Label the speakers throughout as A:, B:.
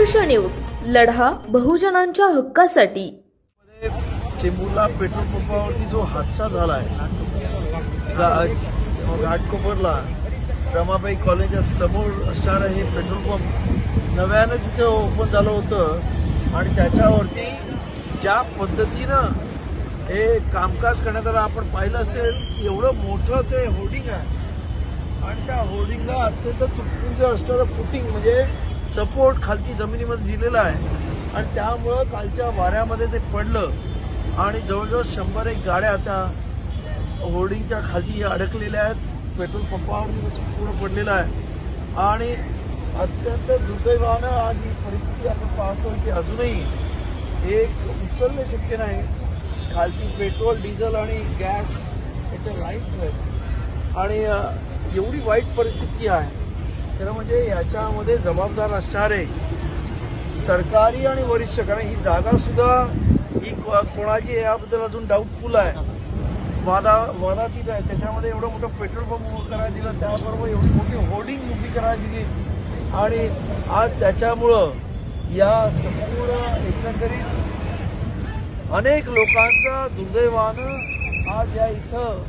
A: संघर्ष न्यूज, लढा बहुजनांच्या हक्कासाठी।
B: चेंबूरला पेट्रोल पंपावरती जो हादसा झालाय घाटकोपरला रमाबाई कॉलेजच्या समोर असणारं हे पेट्रोल पंप नव्यानंच इथे ओपन झालं होतं आणि त्याच्यावरती ज्या पद्धतीनं हे कामकाज करण्यात आलं आपण पाहिलं असेल। एवढं मोठं ते होर्डिंग आहे आणि त्या होर्डिंगला अत्यंत तुटपुंज असणारं फुटिंग म्हणजे सपोर्ट खालती जमिनीमध्ये दिलेला आहे आणि त्यामुळं कालच्या वाऱ्यामध्ये ते पडलं आणि जवळजवळ 100 गाड्या आता होर्डिंगच्या खाली अडकलेल्या आहेत। पेट्रोल पंपावर पूर्ण पडलेला आहे आणि अत्यंत दुर्दैवानं आज ही परिस्थिती आपण पाहतोय की अजूनही एक उचलणे शक्य नाही। खालती पेट्रोल डिझेल आणि गॅस याच्या लाईन्स आहेत आणि एवढी वाईट परिस्थिती आहे। खरं म्हणजे याच्यामध्ये जबाबदार असणारे सरकारी आणि वरिष्ठ, कारण ही जागा सुद्धा ही कोणाची याबद्दल अजून डाऊटफुल आहे, वादातीत आहे। त्याच्यामध्ये एवढं मोठं पेट्रोल पंप उभं करायला दिलं, त्याबरोबर एवढी मोठी होर्डिंग उभी करायला दिली आणि आज त्याच्यामुळं या संपूर्ण एकंदरीत अनेक लोकांचा दुर्दैवानं आज या इथं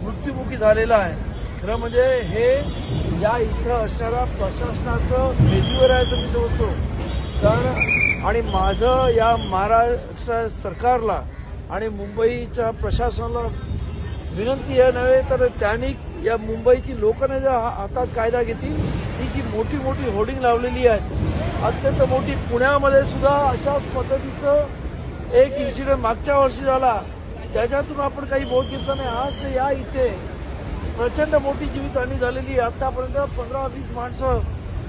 B: मृत्युमुखी झालेला आहे। खरं म्हणजे हे या इथं असणाऱ्या प्रशासनाचं फेल्युअर आहे असं मी समजतो। कारण आणि माझं या महाराष्ट्र सरकारला आणि मुंबईच्या प्रशासनाला विनंती आहे नव्हे तर त्यांनी या मुंबईची लोकांना ज्या हातात कायदा घेतील ही जी मोठी मोठी होर्डिंग लावलेली आहे अत्यंत मोठी, पुण्यामध्ये सुद्धा अशा पद्धतीचं एक इन्सिडेंट मागच्या वर्षी झाला, त्याच्यातून आपण काही बोध घेतला नाही। आज ते या इथे प्रचंड मोठी जीवितहानी झालेली आहे। आतापर्यंत 15-20 माणसं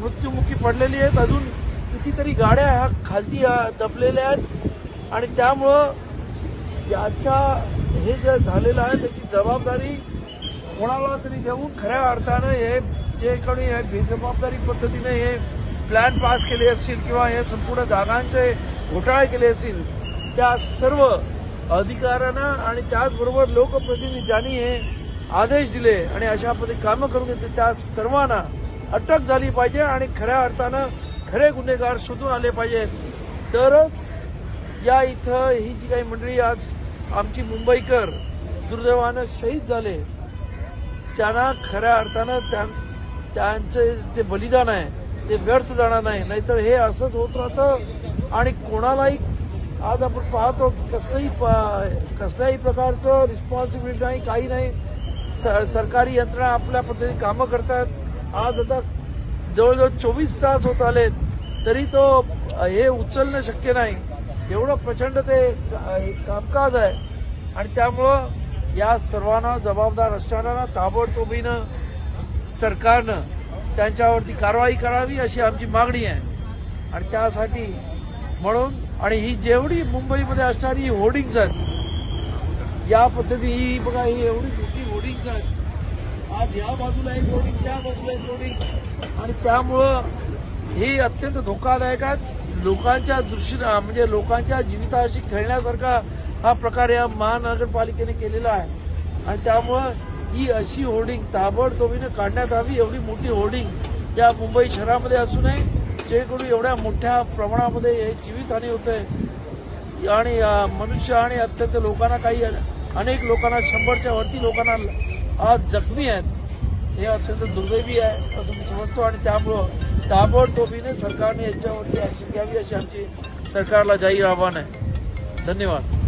B: मृत्युमुखी पडलेली आहेत, अजून कितीतरी गाड्या ह्या खालती दबलेल्या आहेत आणि त्यामुळं याच्या हे जे झालेलं आहे त्याची जबाबदारी कोणाला तरी देऊन खऱ्या अर्थानं हे जे कोणी हे बेजबाबदारी पद्धतीने हे प्लॅन पास केले असतील किंवा हे संपूर्ण जागांचे घोटाळे केले असतील त्या सर्व अधिकाऱ्यांना आणि त्याचबरोबर लोकप्रतिनिधी ज्यांनी हे आदेश दिले आणि अशा पद्धतीने कामं करून घेतली त्या सर्वांना अटक झाली पाहिजे आणि खऱ्या अर्थानं खरे गुन्हेगार शोधून आले पाहिजेत, तरच या इथं ही जी काही मंडळी आज आमची मुंबईकर दुर्दैवानं शहीद झाले त्यांना खऱ्या अर्थानं त्यांचे जे बलिदान आहे ते व्यर्थ जाणार नाही, नाहीतर हे असंच होत राहतं आणि कोणालाही आज आपण पाहतो की कसल्याही प्रकारचं रिस्पॉन्सिबिलिटी नाही, काही नाही। सरकारी यंत्रणा आपल्या पद्धतीने कामं करतात। आज आता जवळजवळ 24 तास होत आलेत तरी तो हे उचलणं शक्य नाही, एवढं प्रचंड ते कामकाज आहे आणि त्यामुळं या सर्वांना जबाबदार असणाऱ्यांना ताबडतोबीनं सरकारनं त्यांच्यावरती कारवाई करावी अशी आमची मागणी आहे। आणि त्यासाठी म्हणून आणि ही जेवढी मुंबईमध्ये असणारी होर्डिंग्स आहेत या पद्धती ही बघा ही एवढी मोठी होर्डिंग्स आहेत, आज या बाजूला एक होर्डिंग त्या बाजूला एक होर्डिंग आणि त्यामुळं ही अत्यंत धोकादायक आहेत। लोकांच्या दृष्टीनं म्हणजे लोकांच्या जीविताशी खेळण्यासारखा हा प्रकार या महानगरपालिकेने केलेला आहे आणि त्यामुळं ही अशी होर्डिंग ताबडतोबीनं काढण्यात यावी। एवढी मोठी होर्डिंग या मुंबई शहरामध्ये असू नये जेणेकरून एवढ्या मोठ्या प्रमाणामध्ये हे जीवितहानी होते आणि मनुष्य आणि अत्यंत लोकांना काही अनेक लोकांना 100च्या वरती लोकांना आज जखमी आहेत, हे अत्यंत दुर्दैवी आहे असं मी समजतो आणि त्यामुळं ताबडतोबीने सरकारने याच्यावरती ऍक्शन घ्यावी अशी आमची सरकारला जाहीर आव्हान आहे। धन्यवाद।